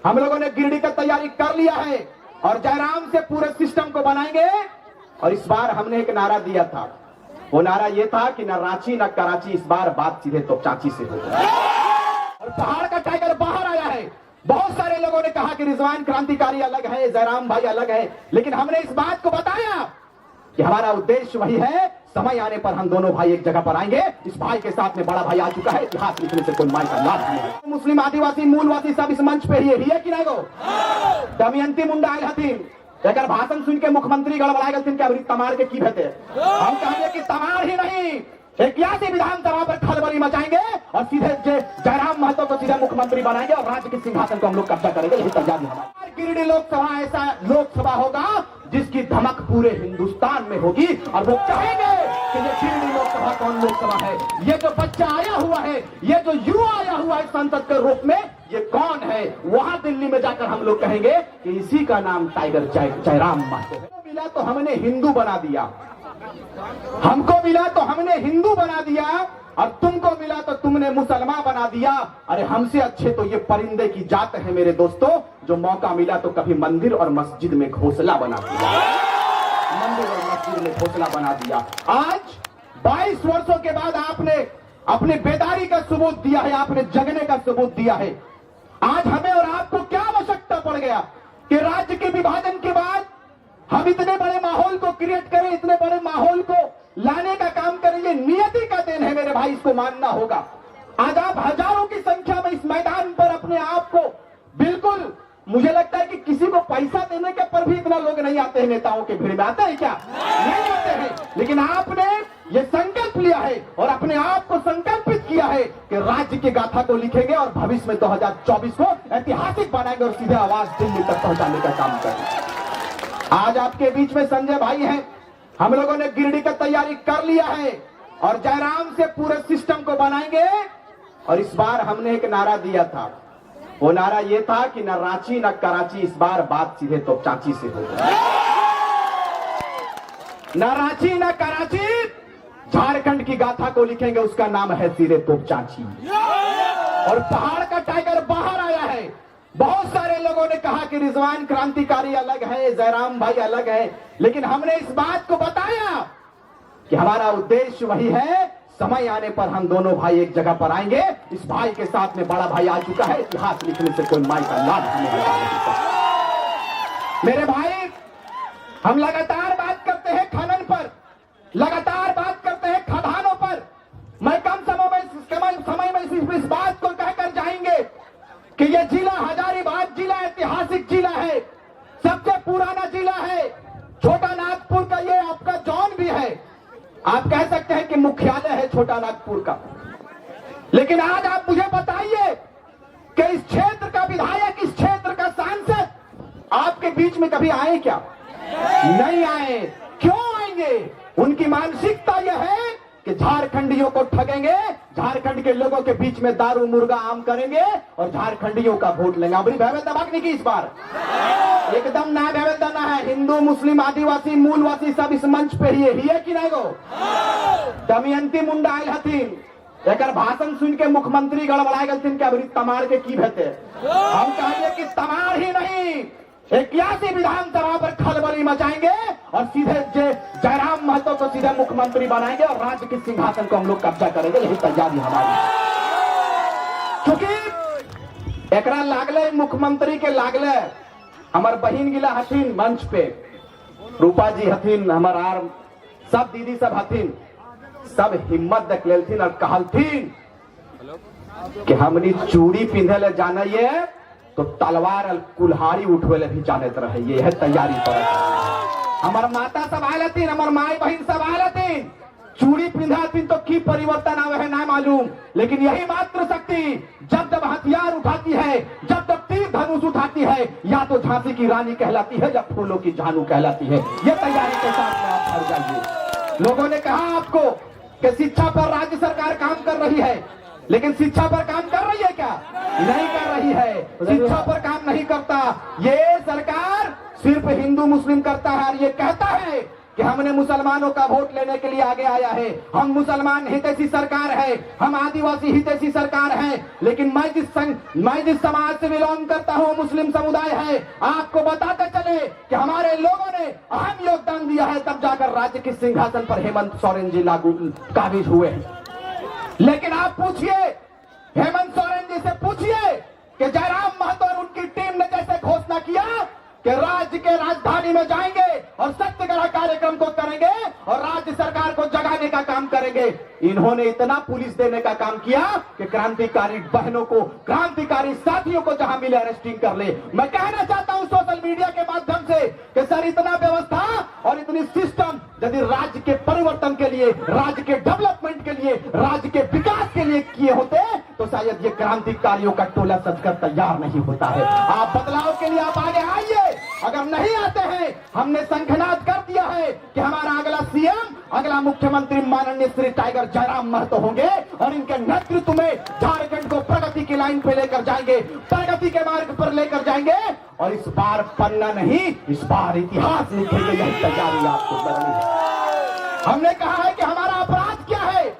हम लोगों ने गिरडी का तैयारी कर लिया है और जयराम से पूरे सिस्टम को बनाएंगे। और इस बार हमने एक नारा दिया था, वो नारा ये था कि न रांची न कराची, इस बार बात सीधे तो चाची से होगी। और पहाड़ का टाइगर बाहर आया है। बहुत सारे लोगों ने कहा कि रिजवान क्रांतिकारी अलग है, जयराम भाई अलग है, लेकिन हमने इस बात को बताया कि हमारा उद्देश्य वही है। समय आने पर हम दोनों भाई एक जगह पर आएंगे। इस भाई के साथ में बड़ा भाई आ चुका है, इतिहास लिखने से कोई माई का लाभ नहीं है। मुस्लिम, आदिवासी, मूलवासी सब इस मंच पे ही है कि नहीं गो? दमयंती मुंडा आयल हथिन, एक भाषण सुन के मुख्यमंत्री गड़बड़ा गए क्या तमार के की भेते। हम कहेंगे कि तमार ही नहीं, 81 विधानसभा पर खलबली मचाएंगे और सीधे जयराम महतो को सीधे मुख्यमंत्री बनाएंगे और राज्य के सिंहासन को हम लोग कब्जा करेंगे। यही तैयारी हमारी। गिरिडीह लोकसभा ऐसा लोकसभा होगा जिसकी धमक पूरे हिंदुस्तान में होगी और वो कहेंगे कि ये गिरिडीह लोकसभा कौन लोकसभा है, ये जो बच्चा आया हुआ है, ये जो युवा आया हुआ है संसद के रूप में, ये कौन है। वहां दिल्ली में जाकर हम लोग कहेंगे कि इसी का नाम टाइगर जयराम महतो है। मिला तो हमने हिंदू बना दिया, हमको मिला तो हमने हिंदू बना दिया और तुमको मिला तो तुमने मुसलमान बना दिया। अरे हमसे अच्छे तो ये परिंदे की जात है मेरे दोस्तों, जो मौका मिला तो कभी मंदिर और मस्जिद में घोंसला बना दिया, मंदिर और मस्जिद में घोंसला बना दिया। आज 22 वर्षों के बाद आपने अपने बेदारी का सबूत दिया है, आपने जगने का सबूत दिया है। आज हमें और आपको क्या आवश्यकता पड़ गया कि राज्य के विभाजन के बाद हम इतने बड़े माहौल को क्रिएट करें, इतने बड़े माहौल को लाने का काम करें। ये नियति का देन है मेरे भाई, इसको मानना होगा। आज आप हजारों की संख्या में इस मैदान पर अपने आप को बिल्कुल, मुझे लगता है कि किसी को पैसा देने के पर भी इतना लोग नहीं आते हैं। नेताओं के भीड़ में आते हैं क्या? नहीं आते हैं। लेकिन आपने ये संकल्प लिया है और अपने आप को संकल्पित किया है कि राज्य की गाथा को लिखेंगे और भविष्य में 2024 को ऐतिहासिक बनाएंगे और सीधे आवाज दिल्ली तक पहुंचाने का काम करेंगे। आज आपके बीच में संजय भाई हैं। हम लोगों ने गिरडी का तैयारी कर लिया है और जयराम से पूरे सिस्टम को बनाएंगे। और इस बार हमने एक नारा दिया था, वो नारा ये था कि न रांची न कराची, इस बार बात सीधे तो चाची से होगी। न रांची न कराची, झारखंड की गाथा को लिखेंगे, उसका नाम है सीधे तो चाची। और पहाड़ का टाइगर बाहर आया है। बहुत सारे लोगों ने कहा कि रिजवान क्रांतिकारी अलग है, जयराम भाई अलग है, लेकिन हमने इस बात को बताया कि हमारा उद्देश्य वही है। समय आने पर हम दोनों भाई एक जगह पर आएंगे। इस भाई के साथ में बड़ा भाई आ चुका है, इतिहास लिखने से कोई माई का लाभ हमें लगा नहीं सकता। मेरे भाई, हम लगातार बात करते हैं खनन पर, लगातार बात करते हैं खदानों पर। मैं कम समय में इस बात को कहकर जाएंगे कि यह जिला हजारीबाग जिला ऐतिहासिक जिला है, सबसे पुराना जिला है। छोटा नागपुर का ये आपका जोन भी है, आप कह सकते हैं कि मुख्यालय है छोटा नागपुर का। लेकिन आज आप मुझे बताइए कि इस क्षेत्र का विधायक, इस क्षेत्र का सांसद आपके बीच में कभी आए क्या? नहीं आए। क्यों आएंगे? उनकी मानसिकता यह है कि झारखंडियों को ठगेंगे, झारखंड के लोगों के बीच में दारू मुर्गा आम करेंगे और झारखंडियों का वोट लेंगे। बड़ी भयवेदा बागने की इस बार एकदम ना भयवेदा ना है। हिंदू, मुस्लिम, आदिवासी, मूलवासी सब इस मंच पे ही है कि नहीं गो? दमयंती मुंडा आयल हथिन, एक भाषण सुन के मुख्यमंत्री गड़बड़ा गए क्या तमार के की भेते। हम कहेंगे कि तमार ही नहीं, 81 विधानसभा पर खलबली मचाएंगे और सीधे जयराम महतो को सीधे मुख्यमंत्री बनाएंगे और राज्य के सिंहासन को हम लोग कब्जा करेंगे। यही तैयारी हमारी। क्योंकि एकरा लागले मुख्यमंत्री के लागले हमार बहन गिला हथिन मंच पे, रूपा जी हथिन, हमार आर सब दीदी सब हथिन, सब हिम्मत देख लेथिन और कहलथिन कि हमनी चूड़ी पिंधे ले जानिए तो तलवार और कुल्हाड़ी उठवे ले भी जानत रहे। ये है तैयारी पर। हमार माता सब आयल हथिन, हमार माई बहन सब आयल हथिन, चूड़ी पिंधाथिन तो की परिवर्तन आवे है ना मालूम, लेकिन यही मात्र शक्ति जब जब हथियार उठाती है, जब जब तीर धनुष उठाती है, या तो झांसी की रानी कहलाती है या फूलों की झानू कहलाती है। ये तैयारी के साथ में आप भर जाइए। लोगों ने कहा आपको कि शिक्षा पर राज्य सरकार काम कर रही है, लेकिन शिक्षा पर काम कर रही है क्या? नहीं कर रही है। शिक्षा पर काम नहीं करता ये सरकार, सिर्फ हिंदू मुस्लिम करता है और ये कहता है कि हमने मुसलमानों का वोट लेने के लिए आगे आया है, हम मुसलमान हितैषी सरकार है, हम आदिवासी हितैषी सरकार है। लेकिन मैं जिस समाज से बिलोंग करता हूं, मुस्लिम समुदाय है, आपको बताते चले कि हमारे लोगों ने अहम योगदान दिया है, तब जाकर राज्य के सिंहासन पर हेमंत सोरेन जी काबिज हुए हैं। लेकिन आप पूछिए, हेमंत सोरेन जी से पूछिए कि जयराम महतो और उनकी टीम ने जैसे घोषणा किया कि राज्य के राजधानी में जाएंगे और सत्याग्रह कार्यक्रम को करेंगे और राज्य सरकार को जगाने का काम करेंगे, इन्होंने इतना पुलिस देने का काम किया कि क्रांतिकारी बहनों को, क्रांतिकारी साथियों को जहां मिले अरेस्टिंग कर ले। मैं कहना चाहता हूं सोशल मीडिया के माध्यम से कि सर, इतना व्यवस्था और इतनी सिस्टम यदि राज्य के परिवर्तन के लिए, राज्य के डेवलपमेंट के लिए, राज्य के विकास के लिए किए होते तो शायद ये क्रांतिकारियों का टोला सजकर तैयार नहीं होता है। आप बदलाव के लिए आप आगे आइए। अगर नहीं आते हैं, हमने शंखनाद कर दिया है कि हमारा अगला सीएम, अगला मुख्यमंत्री माननीय श्री टाइगर जयराम महतो होंगे और इनके नेतृत्व में झारखंड को प्रगति की लाइन पे लेकर जाएंगे, प्रगति के मार्ग पर लेकर जाएंगे। और इस बार पन्ना नहीं, इस बार इतिहास लिखेंगे, यही तैयारी आपको करनी है। हमने कहा है कि हमारा अपराध क्या है,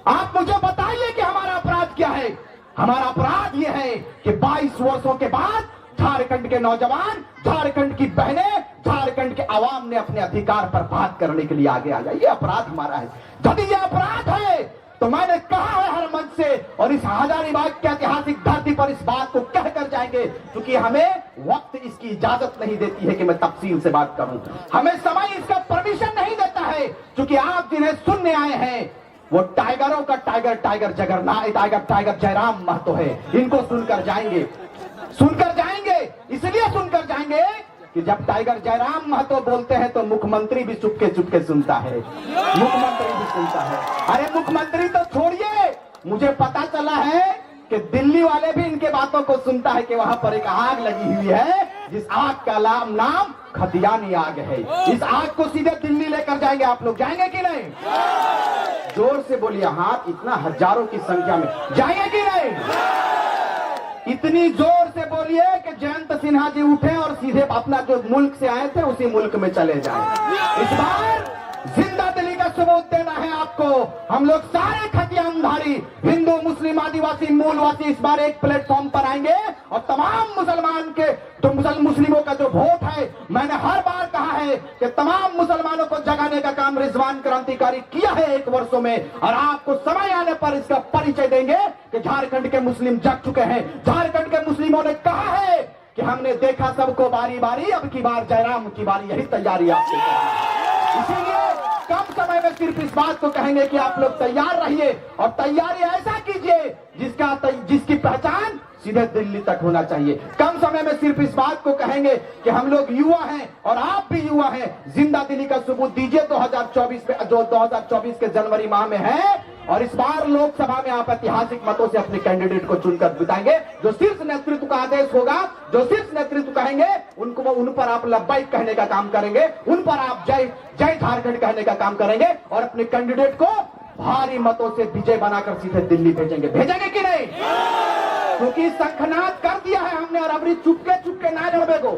आप मुझे बताइए कि हमारा अपराध क्या है। हमारा अपराध यह है कि 22 वर्षों के बाद झारखंड के नौजवान, झारखंड की बहनें, झारखंड के आवाम ने अपने अधिकार पर बात करने के लिए आगे आ जाए। ये अपराध हमारा है। यदि ये अपराध है तो मैंने कहा है हर मंच से, और इस हजारीबाग की ऐतिहासिक धरती पर इस बात को कहकर जाएंगे, क्योंकि हमें वक्त इसकी इजाजत नहीं देती है कि मैं तफसील से बात करूं, हमें समय इसका परमिशन नहीं देता है, क्योंकि आप जिन्हें सुनने आए हैं वो टाइगरों का टाइगर, टाइगर जयराम महतो है। इनको सुनकर जाएंगे, इसलिए सुनकर जाएंगे कि जब टाइगर जयराम महतो बोलते हैं तो मुख्यमंत्री भी चुपके चुपके सुनता है, मुख्यमंत्री भी सुनता है। अरे मुख्यमंत्री तो छोड़िए, मुझे पता चला है कि दिल्ली वाले भी इनके बातों को सुनता है कि वहां पर एक आग लगी हुई है, जिस आग का नाम खतियानी आग है। इस आग को सीधे दिल्ली लेकर जाएंगे। आप लोग जाएंगे कि नहीं? जोर से बोलिए। हाँ, इतना हजारों की संख्या में जाएंगे कि नहीं? इतनी जोर से बोलिए कि जयंत सिन्हा जी उठे और सीधे अपना जो मुल्क से आए थे उसी मुल्क में चले जाएं। इस बार जिंदा दिली का सबूत देना है आपको। हम लोग सारे खतियानधारी, हिंदू, मुस्लिम, आदिवासी, मूलवासी इस बार एक प्लेटफॉर्म पर आएंगे और तमाम मुसलमान के, तो मुस्लिमों का जो वोट है, मैंने हर बार कहा है कि तमाम मुसलमानों को जगाने का काम रिजवान क्रांतिकारी किया है 1 वर्षों में, और आपको समय आने पर इसका परिचय देंगे कि झारखंड के मुस्लिम जग चुके हैं। झारखंड के मुस्लिमों ने कहा है कि हमने देखा सबको बारी बारी, अब की बार जयराम की बारी, यही तैयारी आपसे करनी। इसीलिए कम समय में सिर्फ इस बात को कहेंगे कि आप लोग तैयार रहिए, और तैयारी ऐसा कीजिए जिसकी पहचान सीधे दिल्ली तक होना चाहिए। कम समय में सिर्फ इस बात को कहेंगे कि हम लोग युवा हैं और आप भी युवा हैं, जिंदा दिली का सबूत दीजिए 2024 में, जो 2024 के जनवरी माह में है। और इस बार लोकसभा में आप ऐतिहासिक मतों से अपने कैंडिडेट को चुनकर बिताएंगे। जो शीर्ष नेतृत्व का आदेश होगा, जो शीर्ष नेतृत्व कहेंगे, उन पर आप लब्बाइक कहने का काम करेंगे, उन पर आप जय जय झारखंड कहने का काम करेंगे, और अपने कैंडिडेट को भारी मतों से विजय बनाकर सीधे दिल्ली भेजेंगे कि नहीं? क्योंकि शंखनाद कर दिया है हमने, और अभी चुपके चुपके ना लड़बे को।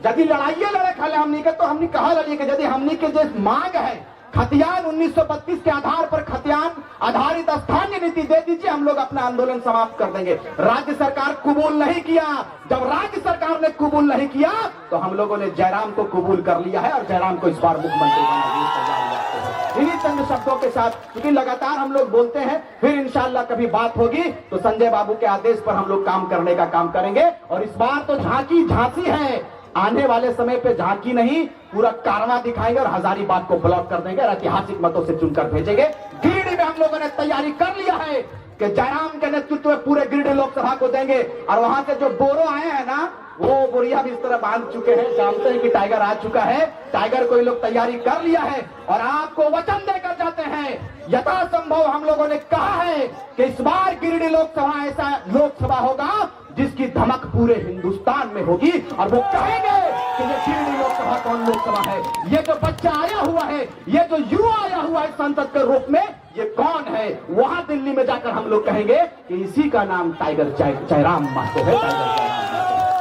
यदि लड़ाइए लड़े खाले हमनी के, तो हमने कहा लड़िए कि यदि हमनी के जो मांग है खतियान 1932 के आधार पर खतियान आधारित स्थानीय नीति दे दीजिए, हम लोग अपना आंदोलन समाप्त कर देंगे। राज्य सरकार कबूल नहीं किया। जब राज्य सरकार ने कबूल नहीं किया तो हम लोगों ने जयराम को कबूल कर लिया है, और जयराम को इस बार मुख्यमंत्री बनाने। इन्हीं चंद शब्दों के साथ, क्योंकि लगातार हम लोग बोलते हैं, फिर इंशाल्लाह कभी बात होगी तो संजय बाबू के आदेश पर हम लोग काम करने का काम करेंगे। और इस बार तो झांसी है, आने वाले समय पे झांकी नहीं, पूरा कारवां दिखाएंगे और हजारीबाग को ब्लॉक कर देंगे और ऐतिहासिक मतों से चुनकर भेजेंगे। गिरिडीह में हम लोगों ने तैयारी कर लिया है कि जयराम के नेतृत्व में पूरे गिरिडीह लोकसभा को देंगे, और वहां से जो बोरो आए हैं ना, वो बोरिया भी इस तरह बांध चुके हैं, जानते हैं कि टाइगर आ चुका है। टाइगर को ये लोग तैयारी कर लिया है, और आपको वचन देकर जाते हैं, यथासंभव हम लोगों ने कहा है कि इस बार गिरिडीह लोकसभा ऐसा लोकसभा होगा जिसकी धमक पूरे हिंदुस्तान में होगी, और वो कहेंगे कि ये गिरिडीह लोकसभा कौन लोकसभा है, ये जो बच्चा आया हुआ है, ये जो युवा आया हुआ है संसद के रूप में, ये कौन है। वहां दिल्ली में जाकर हम लोग कहेंगे कि इसी का नाम टाइगर जयराम महतो है।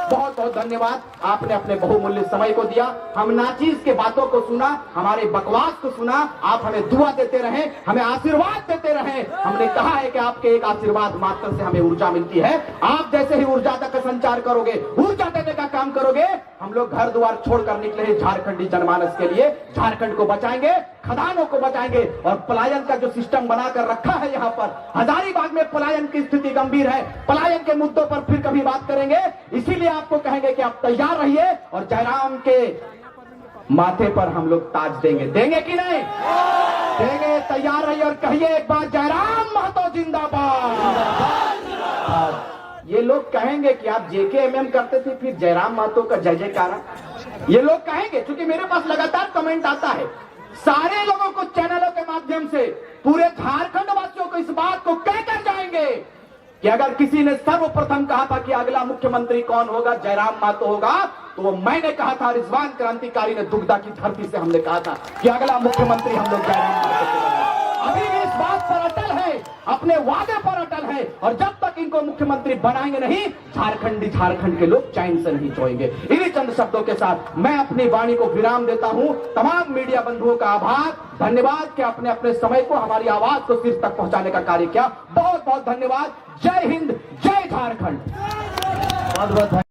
बहुत बहुत धन्यवाद, आपने अपने बहुमूल्य समय को दिया। हम नाचीज के बातों को सुना, हमारे बकवास को सुना, आप हमें दुआ देते रहे, हमें आशीर्वाद देते रहे। हमने कहा है कि आपके एक आशीर्वाद मात्र से हमें ऊर्जा मिलती है। आप जैसे ही ऊर्जा का संचार करोगे, ऊर्जा देने का काम करोगे, हम लोग घर द्वार छोड़कर निकले हैं झारखंडी जनमानस के लिए। झारखंड को बचाएंगे, खदानों को बचाएंगे, और पलायन का जो सिस्टम बनाकर रखा है यहाँ पर, हजारीबाग में पलायन की स्थिति गंभीर है। पलायन के मुद्दों पर फिर कभी बात करेंगे, इसीलिए आपको कहेंगे कि आप तैयार रहिए और जयराम के माथे पर हम लोग ताज देंगे। देंगे कि नहीं देंगे? तैयार रहिए और कहिए एक बार जयराम महतो जिंदाबाद। ये लोग कहेंगे कि आप जेकेएमएम करते थे, फिर जयराम महतो का जय जयकारा, ये लोग कहेंगे, क्योंकि मेरे पास लगातार कमेंट आता है। सारे लोगों को चैनलों के माध्यम से, पूरे झारखंड वासियों को इस बात को कहकर जाएंगे कि अगर किसी ने सर्वप्रथम कहा था कि अगला मुख्यमंत्री कौन होगा, जयराम महतो होगा, तो वो मैंने कहा था। रिजवान क्रांतिकारी ने दुग्धा की धरती से हमने कहा था कि अगला मुख्यमंत्री हम लोग जयराम महतो को बनाएंगे। अभी भी इस बात पर अटल है, अपने वादे पर अटल है, और जब तक इनको मुख्यमंत्री बनाएंगे नहीं, झारखंड के लोग चैन से नहीं सोएंगे। इन्हीं चंद शब्दों के साथ मैं अपनी वाणी को विराम देता हूं। तमाम मीडिया बंधुओं का आभार, धन्यवाद कि आपने अपने समय को, हमारी आवाज को शीर्ष तक पहुंचाने का कार्य किया। बहुत बहुत धन्यवाद। जय हिंद, जय झारखंड। बहुत बहुत